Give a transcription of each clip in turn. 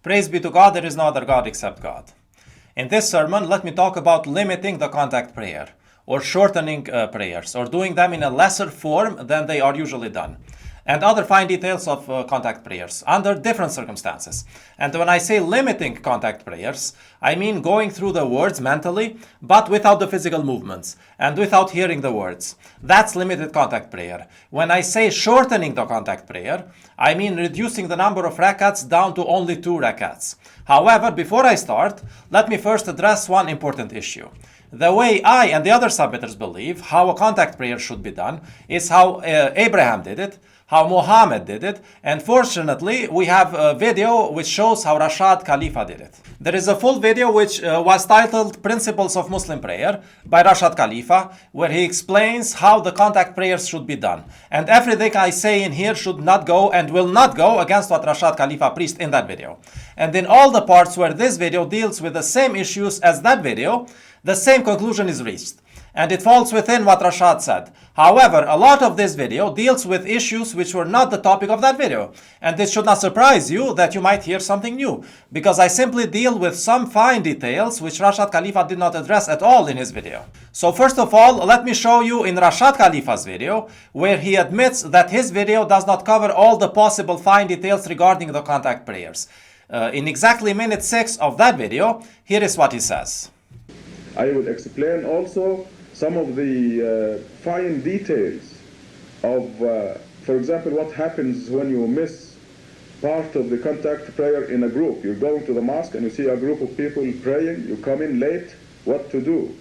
Praise be to God, there is no other God except God. In this sermon, let me talk about limiting the contact prayer, or shortening prayers, or doing them in a lesser form than they are usually done, and other fine details of contact prayers under different circumstances. And when I say limiting contact prayers, I mean going through the words mentally, but without the physical movements, and without hearing the words. That's limited contact prayer. When I say shortening the contact prayer, I mean reducing the number of rakats down to only 2 rakats. However, before I start, let me first address one important issue. The way I and the other submitters believe how a contact prayer should be done is how Abraham did it, how Muhammad did it, and fortunately we have a video which shows how Rashad Khalifa did it. There is a full video which was titled Principles of Muslim Prayer by Rashad Khalifa, where he explains how the contact prayers should be done. And everything I say in here should not go and will not go against what Rashad Khalifa preached in that video. And in all the parts where this video deals with the same issues as that video, the same conclusion is reached. And it falls within what Rashad said. However, a lot of this video deals with issues which were not the topic of that video. And this should not surprise you that you might hear something new, because I simply deal with some fine details which Rashad Khalifa did not address at all in his video. So first of all, let me show you in Rashad Khalifa's video, where he admits that his video does not cover all the possible fine details regarding the contact prayers. In exactly minute 6 of that video, here is what he says. I will explain also some of the fine details of, for example, what happens when you miss part of the contact prayer in a group. You're going to the mosque and you see a group of people praying, you come in late, what to do,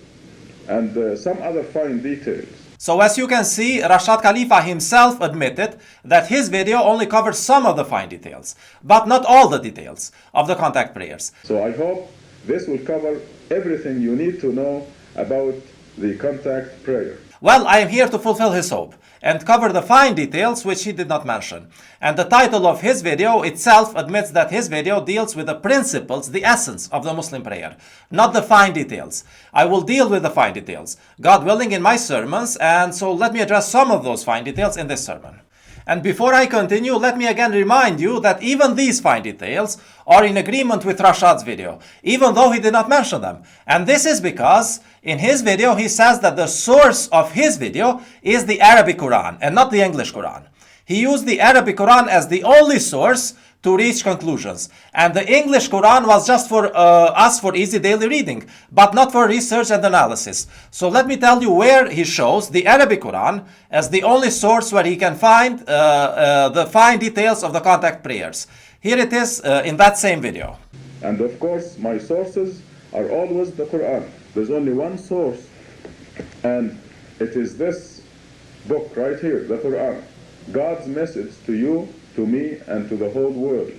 and some other fine details. So as you can see, Rashad Khalifa himself admitted that his video only covers some of the fine details, but not all the details of the contact prayers. So I hope this will cover everything you need to know about the contact prayer. Well, I am here to fulfill his hope and cover the fine details which he did not mention. And the title of his video itself admits that his video deals with the principles, the essence of the Muslim prayer, not the fine details. I will deal with the fine details, God willing, in my sermons, and so let me address some of those fine details in this sermon. And before I continue, let me again remind you that even these fine details are in agreement with Rashad's video, even though he did not mention them. And this is because in his video, he says that the source of his video is the Arabic Quran and not the English Quran. He used the Arabic Quran as the only source to reach conclusions. And the English Quran was just for us for easy daily reading, but not for research and analysis. So let me tell you where he shows the Arabic Quran as the only source where he can find the fine details of the contact prayers. Here it is in that same video. And of course, my sources are always the Quran. There's only one source, and it is this book right here, the Quran. God's message to you, to me, and to the whole world.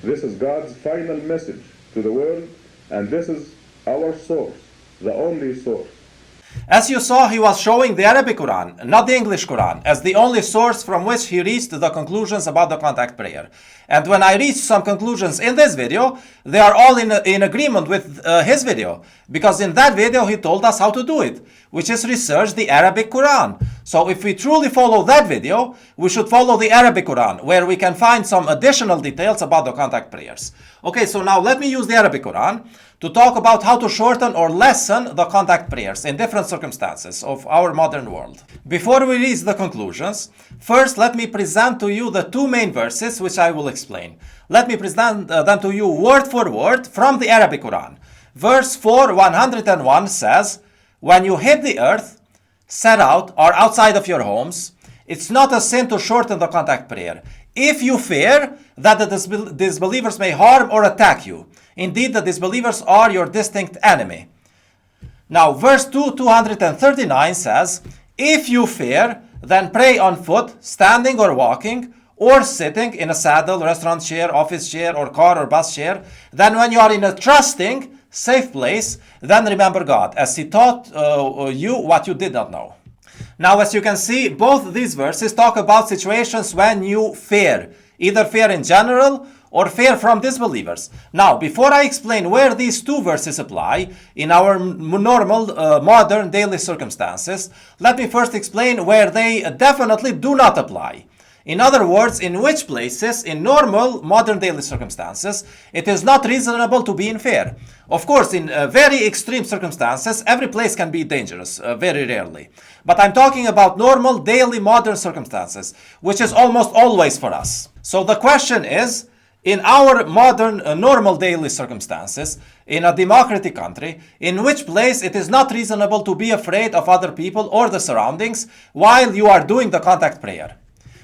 This is God's final message to the world, and this is our source, the only source. As you saw, he was showing the Arabic Quran, not the English Quran, as the only source from which he reached the conclusions about the contact prayer. And when I reached some conclusions in this video, they are all in agreement with his video, because in that video he told us how to do it, which is research the Arabic Quran. So if we truly follow that video, we should follow the Arabic Quran, where we can find some additional details about the contact prayers. Okay, so now let me use the Arabic Quran to talk about how to shorten or lessen the contact prayers in different circumstances of our modern world. Before we reach the conclusions, first let me present to you the 2 main verses which I will explain. Let me present them to you word for word from the Arabic Quran. Verse 4:101 says, "When you hit the earth, set out or outside of your homes, it's not a sin to shorten the contact prayer, if you fear that the disbelievers may harm or attack you. Indeed, the disbelievers are your distinct enemy." Now, verse 239 says, "If you fear, then pray on foot, standing or walking, or sitting in a saddle, restaurant chair, office chair, or car or bus chair. Then when you are in a trusting, safe place, then remember God, as He taught you what you did not know." Now, as you can see, both these verses talk about situations when you fear, either fear in general or fear from disbelievers. Now, before I explain where these 2 verses apply in our normal, modern daily circumstances, let me first explain where they definitely do not apply. In other words, in which places, in normal modern daily circumstances, it is not reasonable to be in fear. Of course, in very extreme circumstances, every place can be dangerous, very rarely. But I'm talking about normal daily modern circumstances, which is almost always for us. So the question is, in our modern normal daily circumstances, in a democratic country, in which place it is not reasonable to be afraid of other people or the surroundings while you are doing the contact prayer?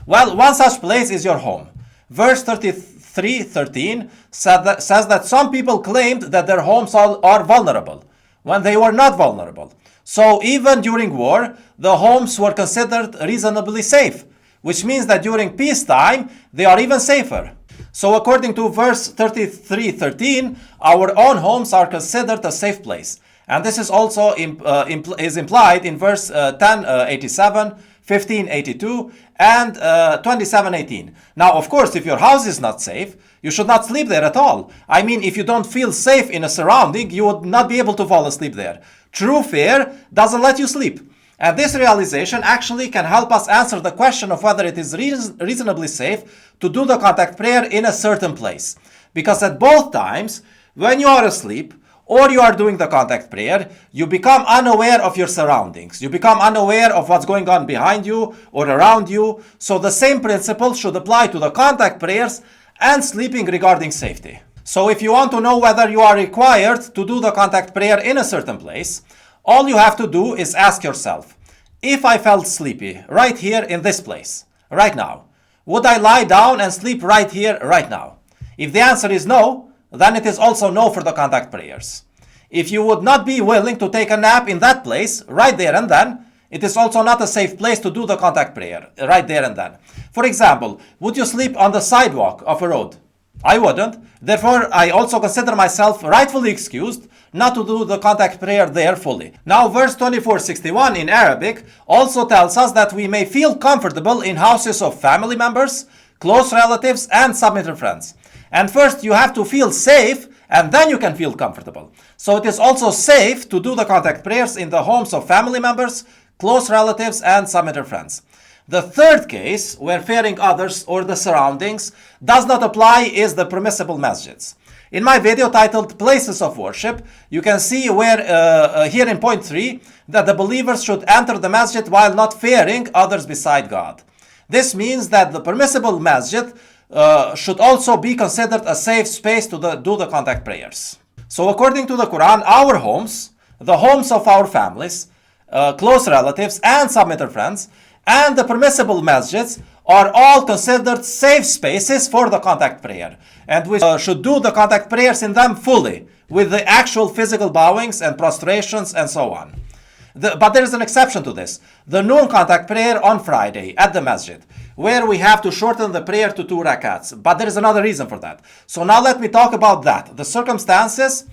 Well, one such place is your home. Verse 33:13 says that some people claimed that their homes are vulnerable when they were not vulnerable. So even during war, the homes were considered reasonably safe, which means that during peacetime, they are even safer. So according to verse 33:13, our own homes are considered a safe place. And this is also implied in verse 10:87, 15:82, and 27:18. Now, of course, if your house is not safe, you should not sleep there at all. I mean, if you don't feel safe in a surrounding, you would not be able to fall asleep there. True fear doesn't let you sleep. And this realization actually can help us answer the question of whether it is reasonably safe to do the contact prayer in a certain place. Because at both times, when you are asleep or you are doing the contact prayer, you become unaware of your surroundings. You become unaware of what's going on behind you or around you. So the same principle should apply to the contact prayers and sleeping regarding safety. So if you want to know whether you are required to do the contact prayer in a certain place, all you have to do is ask yourself, if I felt sleepy right here in this place, right now, would I lie down and sleep right here, right now? If the answer is no, then it is also no for the contact prayers. If you would not be willing to take a nap in that place, right there and then, it is also not a safe place to do the contact prayer, right there and then. For example, would you sleep on the sidewalk of a road? I wouldn't. Therefore, I also consider myself rightfully excused not to do the contact prayer there fully. Now, verse 24:61 in Arabic also tells us that we may feel comfortable in houses of family members, close relatives, and submitter friends. And first, you have to feel safe, and then you can feel comfortable. So it is also safe to do the contact prayers in the homes of family members, close relatives, and submitter friends. The third case, where fearing others or the surroundings does not apply, is the permissible masjids. In my video titled Places of Worship, you can see where, here in point 3, that the believers should enter the masjid while not fearing others beside God. This means that the permissible masjid should also be considered a safe space to do the contact prayers. So according to the Quran, our homes, the homes of our families, close relatives, and submitter friends, and the permissible masjids are all considered safe spaces for the contact prayer, and we should do the contact prayers in them fully, with the actual physical bowings and prostrations and so on. But there is an exception to this, the noon contact prayer on Friday at the masjid, where we have to shorten the prayer to 2 rakats, but there is another reason for that. So now let me talk about that, the circumstances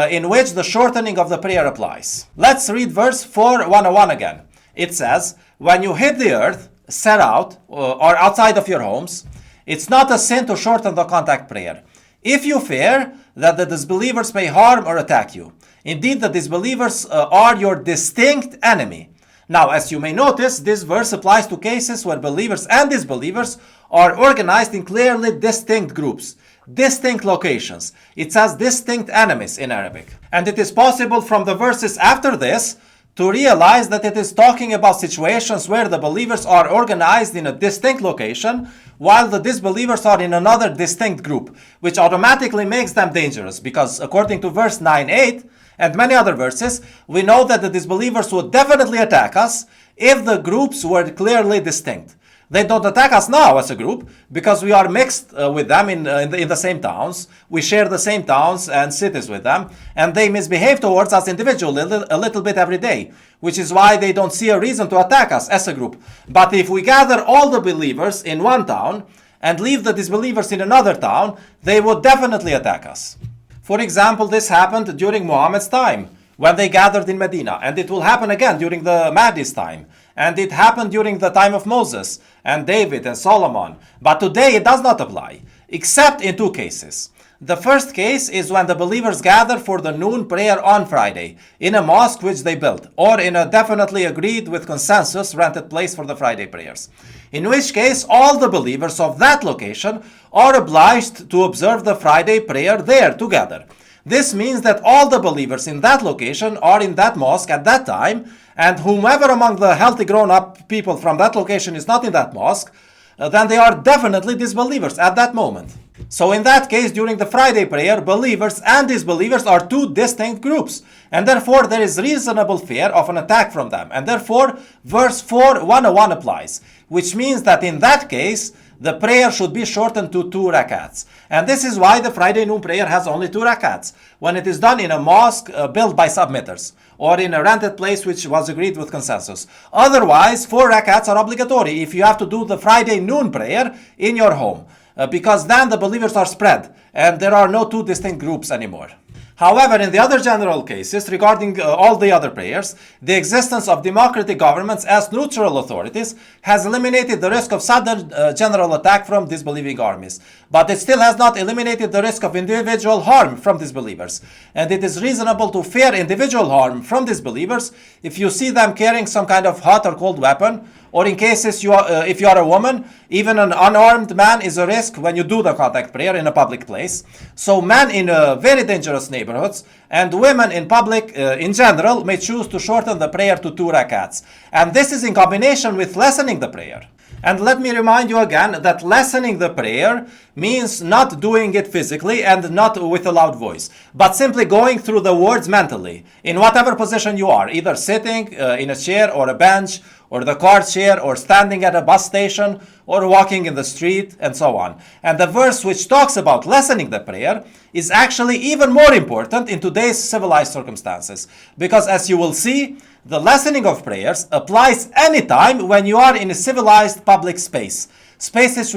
in which the shortening of the prayer applies. Let's read verse 4:101 again. It says, when you hit the earth, set out, or outside of your homes, it's not a sin to shorten the contact prayer, if you fear that the disbelievers may harm or attack you. Indeed, the disbelievers are your distinct enemy. Now, as you may notice, this verse applies to cases where believers and disbelievers are organized in clearly distinct groups, distinct locations. It says distinct enemies in Arabic. And it is possible from the verses after this to realize that it is talking about situations where the believers are organized in a distinct location while the disbelievers are in another distinct group, which automatically makes them dangerous because according to verse 9:8 and many other verses, we know that the disbelievers would definitely attack us if the groups were clearly distinct. They don't attack us now as a group because we are mixed with them in the same towns. We share the same towns and cities with them, and they misbehave towards us individually a little bit every day, which is why they don't see a reason to attack us as a group. But if we gather all the believers in one town and leave the disbelievers in another town, they would definitely attack us. For example, this happened during Muhammad's time, when they gathered in Medina, and it will happen again during the Mahdi's time, and it happened during the time of Moses and David and Solomon. But today it does not apply, except in 2 cases. The first case is when the believers gather for the noon prayer on Friday in a mosque which they built, or in a definitely agreed with consensus rented place for the Friday prayers. In which case, all the believers of that location are obliged to observe the Friday prayer there together. This means that all the believers in that location are in that mosque at that time, and whomever among the healthy grown-up people from that location is not in that mosque, then they are definitely disbelievers at that moment. So in that case, during the Friday prayer, believers and disbelievers are two distinct groups, and therefore there is reasonable fear of an attack from them, and therefore verse 4:101 applies, which means that in that case, the prayer should be shortened to 2 rakats. And this is why the Friday noon prayer has only 2 rakats, when it is done in a mosque built by submitters, or in a rented place which was agreed with consensus. Otherwise, 4 rakats are obligatory if you have to do the Friday noon prayer in your home, because then the believers are spread, and there are no 2 distinct groups anymore. However, in the other general cases regarding all the other prayers, the existence of democratic governments as neutral authorities has eliminated the risk of sudden general attack from disbelieving armies. But it still has not eliminated the risk of individual harm from disbelievers. And it is reasonable to fear individual harm from disbelievers if you see them carrying some kind of hot or cold weapon, or in cases if you are a woman, even an unarmed man is a risk when you do the contact prayer in a public place. So men in very dangerous neighborhoods and women in public in general may choose to shorten the prayer to 2 rakats. And this is in combination with lessening the prayer. And let me remind you again that lessening the prayer means not doing it physically and not with a loud voice, but simply going through the words mentally, in whatever position you are, either sitting in a chair or a bench, or the car chair, or standing at a bus station, or walking in the street, and so on. And the verse which talks about lessening the prayer is actually even more important in today's civilized circumstances, because as you will see, the lessening of prayers applies anytime when you are in a civilized public space, spaces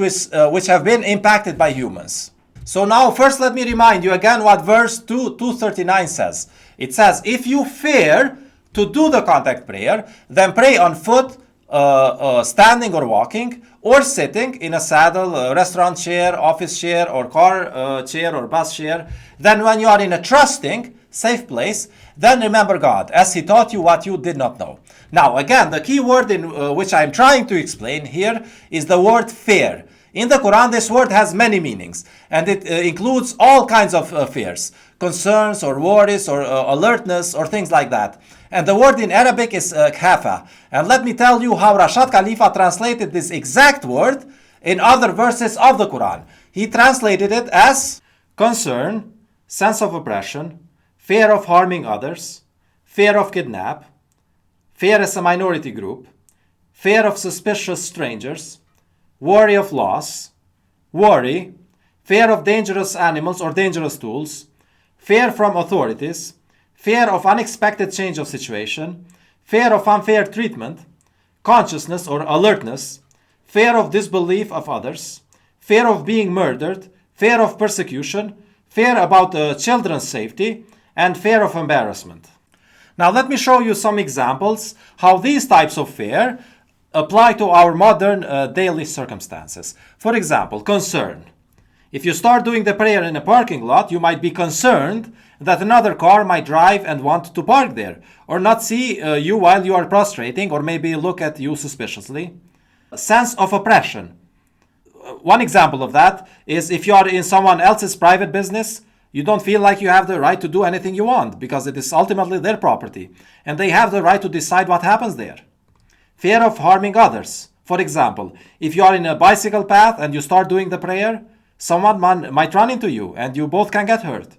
which have been impacted by humans. So now first let me remind you again what verse 239 says. It says, if you fear to do the contact prayer, then pray on foot, standing or walking, or sitting in a saddle, restaurant chair, office chair, or car chair, or bus chair. Then when you are in a trusting, safe place, then remember God, as He taught you what you did not know. Now again, the key word in which I am trying to explain here is the word fear. In the Quran, this word has many meanings, and it includes all kinds of fears, concerns or worries or alertness or things like that. And the word in Arabic is khafa. And let me tell you how Rashad Khalifa translated this exact word in other verses of the Quran. He translated it as concern, sense of oppression, fear of harming others, fear of kidnap, fear as a minority group, fear of suspicious strangers, worry of loss, worry, fear of dangerous animals or dangerous tools, fear from authorities, fear of unexpected change of situation, fear of unfair treatment, consciousness or alertness, fear of disbelief of others, fear of being murdered, fear of persecution, fear about children's safety, and fear of embarrassment. Now let me show you some examples how these types of fear apply to our modern daily circumstances. For example, concern. If you start doing the prayer in a parking lot, you might be concerned that another car might drive and want to park there, or not see you while you are prostrating, or maybe look at you suspiciously. Sense of oppression. One example of that is if you are in someone else's private business, you don't feel like you have the right to do anything you want, because it is ultimately their property, and they have the right to decide what happens there. Fear of harming others. For example, if you are in a bicycle path and you start doing the prayer, someone might run into you and you both can get hurt.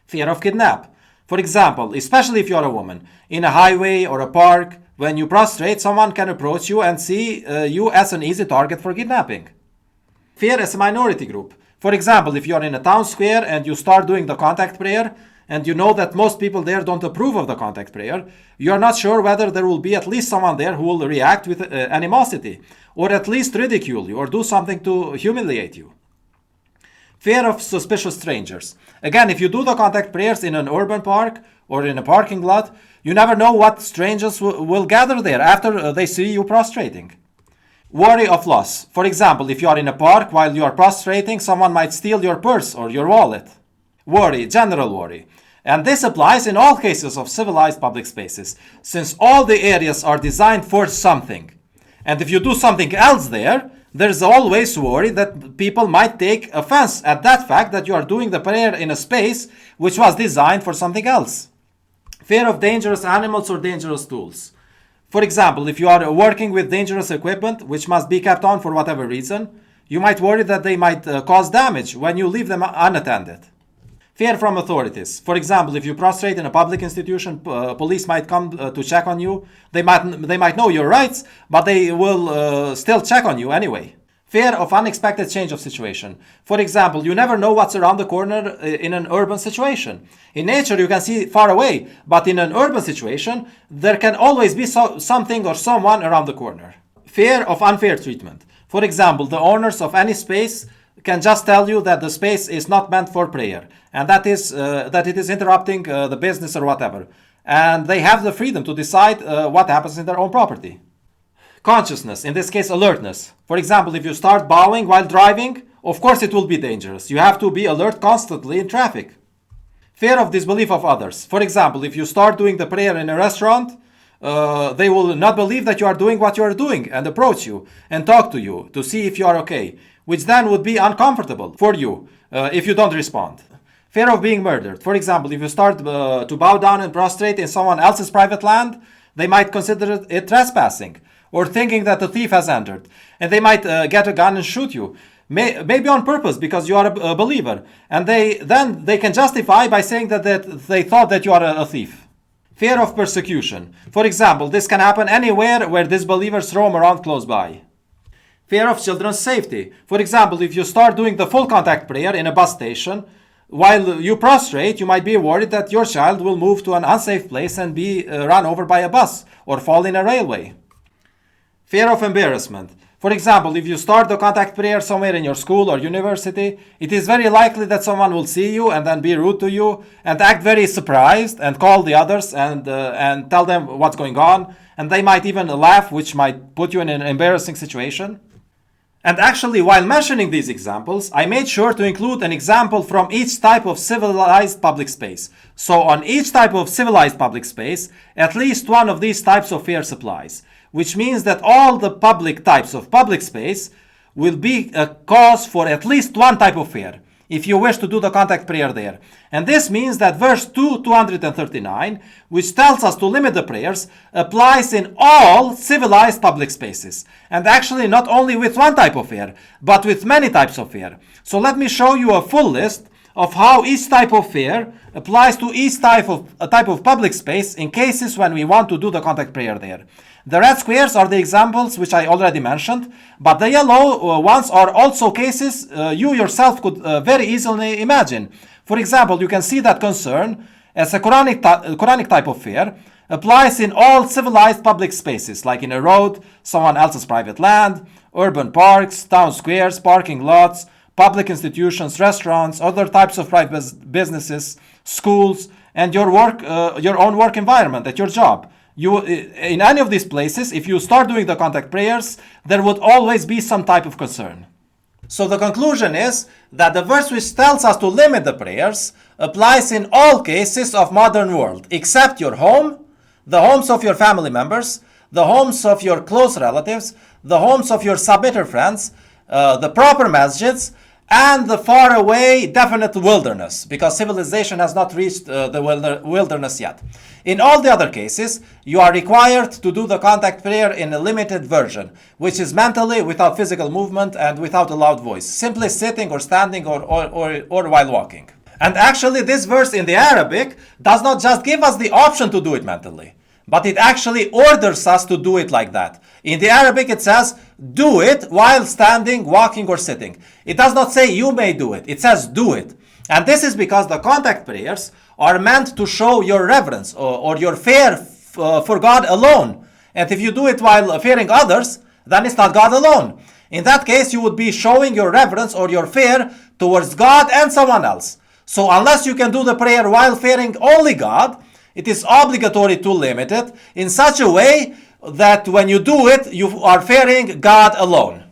Fear of kidnap. For example, especially if you are a woman, in a highway or a park, when you prostrate, someone can approach you and see you as an easy target for kidnapping. Fear as a minority group. For example, if you are in a town square and you start doing the contact prayer, and you know that most people there don't approve of the contact prayer, you are not sure whether there will be at least someone there who will react with animosity, or at least ridicule you, or do something to humiliate you. Fear of suspicious strangers. Again, if you do the contact prayers in an urban park or in a parking lot, you never know what strangers will gather there after they see you prostrating. Worry of loss. For example, if you are in a park while you are prostrating, someone might steal your purse or your wallet. Worry, general worry. And this applies in all cases of civilized public spaces, since all the areas are designed for something. And if you do something else there, there's always worry that people might take offense at that fact that you are doing the prayer in a space which was designed for something else. Fear of dangerous animals or dangerous tools. For example, if you are working with dangerous equipment which must be kept on for whatever reason, you might worry that they might cause damage when you leave them unattended. Fear from authorities. For example, if you prostrate in a public institution, police might come to check on you. They might know your rights, but they will still check on you anyway. Fear of unexpected change of situation. For example, you never know what's around the corner in an urban situation. In nature, you can see far away, but in an urban situation, there can always be something or someone around the corner. Fear of unfair treatment. For example, the owners of any space can just tell you that the space is not meant for prayer, and that it is interrupting the business or whatever. And they have the freedom to decide what happens in their own property. Consciousness, in this case alertness. For example, if you start bowing while driving, of course it will be dangerous. You have to be alert constantly in traffic. Fear of disbelief of others. For example, if you start doing the prayer in a restaurant, they will not believe that you are doing what you are doing and approach you and talk to you to see if you are okay, which then would be uncomfortable for you if you don't respond. Fear of being murdered. For example, if you start to bow down and prostrate in someone else's private land, they might consider it trespassing, or thinking that a thief has entered, and they might get a gun and shoot you, maybe on purpose because you are a believer, and they can justify by saying that they thought that you are a thief. Fear of persecution. For example, this can happen anywhere where disbelievers roam around close by. Fear of children's safety. For example, if you start doing the full contact prayer in a bus station, while you prostrate, you might be worried that your child will move to an unsafe place and be run over by a bus or fall in a railway. Fear of embarrassment. For example, if you start the contact prayer somewhere in your school or university, it is very likely that someone will see you and then be rude to you and act very surprised and call the others and tell them what's going on. And they might even laugh, which might put you in an embarrassing situation. And actually, while mentioning these examples, I made sure to include an example from each type of civilized public space. So on each type of civilized public space, at least one of these types of fears applies, which means that all the public types of public space will be a cause for at least one type of fear, if you wish to do the contact prayer there. And this means that verse 239, which tells us to limit the prayers, applies in all civilized public spaces. And actually not only with one type of fear, but with many types of fear. So let me show you a full list of how each type of fear applies to each type of public space in cases when we want to do the contact prayer there. The red squares are the examples which I already mentioned, but the yellow ones are also cases you yourself could very easily imagine. For example, you can see that concern, as a Quranic type of fear, applies in all civilized public spaces, like in a road, someone else's private land, urban parks, town squares, parking lots, public institutions, restaurants, other types of private businesses, schools, and your own work environment at your job. In any of these places, if you start doing the contact prayers, there would always be some type of concern. So the conclusion is that the verse which tells us to limit the prayers applies in all cases of modern world, except your home, the homes of your family members, the homes of your close relatives, the homes of your submitter friends, the proper masjids, and the far away definite wilderness, because civilization has not reached the wilderness yet. In all the other cases, you are required to do the contact prayer in a limited version, which is mentally without physical movement and without a loud voice, simply sitting or standing or while walking. And actually, this verse in the Arabic does not just give us the option to do it mentally, but it actually orders us to do it like that. In the Arabic, it says, do it while standing, walking, or sitting. It does not say you may do it. It says do it. And this is because the contact prayers are meant to show your reverence or your fear for God alone. And if you do it while fearing others, then it's not God alone. In that case, you would be showing your reverence or your fear towards God and someone else. So unless you can do the prayer while fearing only God, it is obligatory to limit it in such a way that when you do it, you are fearing God alone.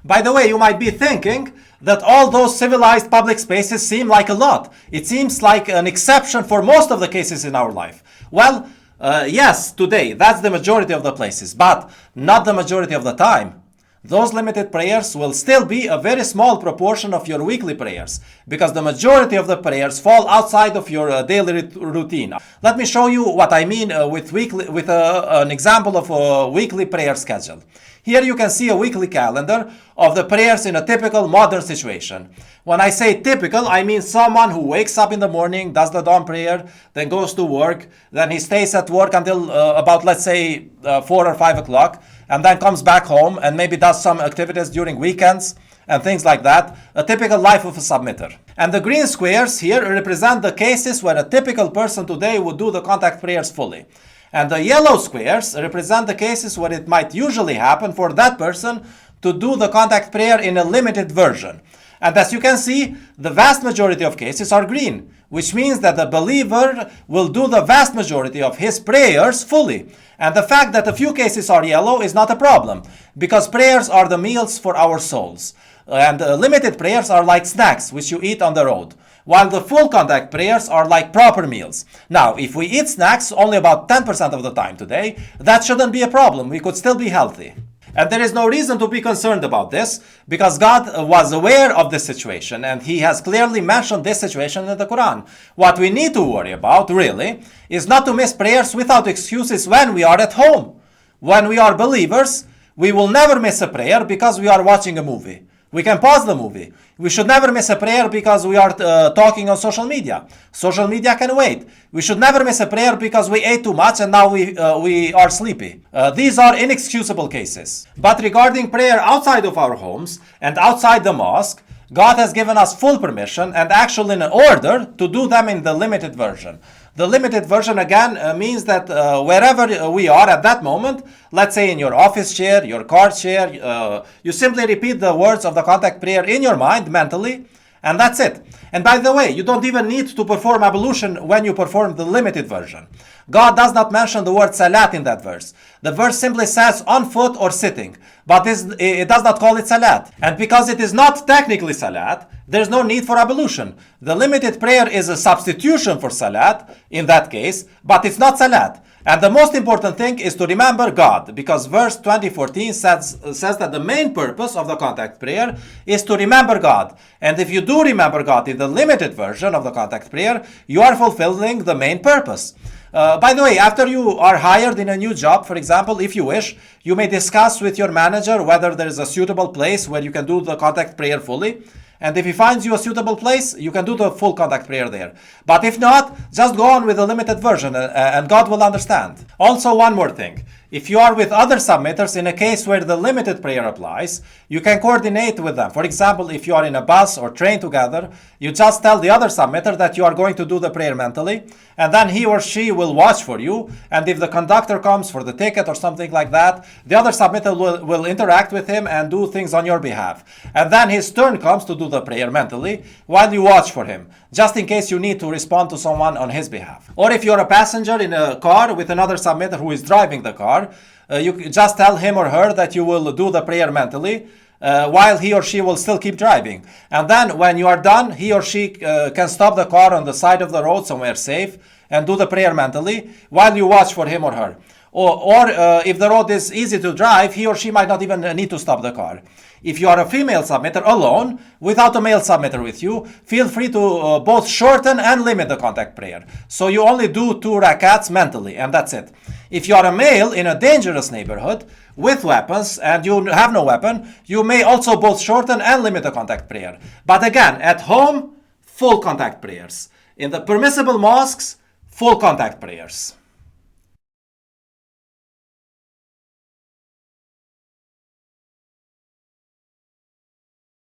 By the way, you might be thinking that all those civilized public spaces seem like a lot. It seems like an exception for most of the cases in our life. Well, yes, today, that's the majority of the places, but not the majority of the time. Those limited prayers will still be a very small proportion of your weekly prayers, because the majority of the prayers fall outside of your daily routine. Let me show you what I mean with an example of a weekly prayer schedule. Here you can see a weekly calendar of the prayers in a typical modern situation. When I say typical, I mean someone who wakes up in the morning, does the dawn prayer, then goes to work, then he stays at work until about, let's say, 4 or 5 o'clock, and then comes back home and maybe does some activities during weekends and things like that. A typical life of a submitter. And the green squares here represent the cases where a typical person today would do the contact prayers fully. And the yellow squares represent the cases where it might usually happen for that person to do the contact prayer in a limited version. And as you can see, the vast majority of cases are green, which means that the believer will do the vast majority of his prayers fully. And the fact that a few cases are yellow is not a problem, because prayers are the meals for our souls. And limited prayers are like snacks, which you eat on the road, while the full contact prayers are like proper meals. Now, if we eat snacks only about 10% of the time today, that shouldn't be a problem. We could still be healthy. And there is no reason to be concerned about this, because God was aware of this situation, and He has clearly mentioned this situation in the Quran. What we need to worry about, really, is not to miss prayers without excuses when we are at home. When we are believers, we will never miss a prayer because we are watching a movie. We can pause the movie. We should never miss a prayer because we are talking on social media. Social media can wait. We should never miss a prayer because we ate too much and now we are sleepy. These are inexcusable cases. But regarding prayer outside of our homes and outside the mosque, God has given us full permission and actually an order to do them in the limited version. The limited version, again, means that wherever we are at that moment, let's say in your office chair, your car chair, you simply repeat the words of the contact prayer in your mind mentally, and that's it. And by the way, you don't even need to perform ablution when you perform the limited version. God does not mention the word salat in that verse. The verse simply says on foot or sitting, but it does not call it salat. And because it is not technically salat, there's no need for ablution. The limited prayer is a substitution for salat in that case, but it's not salat. And the most important thing is to remember God, because verse 20:14 says that the main purpose of the contact prayer is to remember God. And if you do remember God in the limited version of the contact prayer, you are fulfilling the main purpose. By the way, after you are hired in a new job, for example, if you wish, you may discuss with your manager whether there is a suitable place where you can do the contact prayer fully. And if he finds you a suitable place, you can do the full contact prayer there. But if not, just go on with the limited version and God will understand. Also, one more thing. If you are with other submitters in a case where the limited prayer applies, you can coordinate with them. For example, if you are in a bus or train together, you just tell the other submitter that you are going to do the prayer mentally, and then he or she will watch for you. And if the conductor comes for the ticket or something like that, the other submitter will interact with him and do things on your behalf. And then his turn comes to do the prayer mentally while you watch for him, just in case you need to respond to someone on his behalf. Or if you're a passenger in a car with another submitter who is driving the car, you just tell him or her that you will do the prayer mentally while he or she will still keep driving. And then when you are done, he or she can stop the car on the side of the road somewhere safe and do the prayer mentally while you watch for him or her. Or if the road is easy to drive, he or she might not even need to stop the car. If you are a female submitter alone, without a male submitter with you, feel free to both shorten and limit the contact prayer. So you only do 2 rakats mentally, and that's it. If you are a male in a dangerous neighborhood with weapons and you have no weapon, you may also both shorten and limit the contact prayer. But again, at home, full contact prayers. In the permissible mosques, full contact prayers.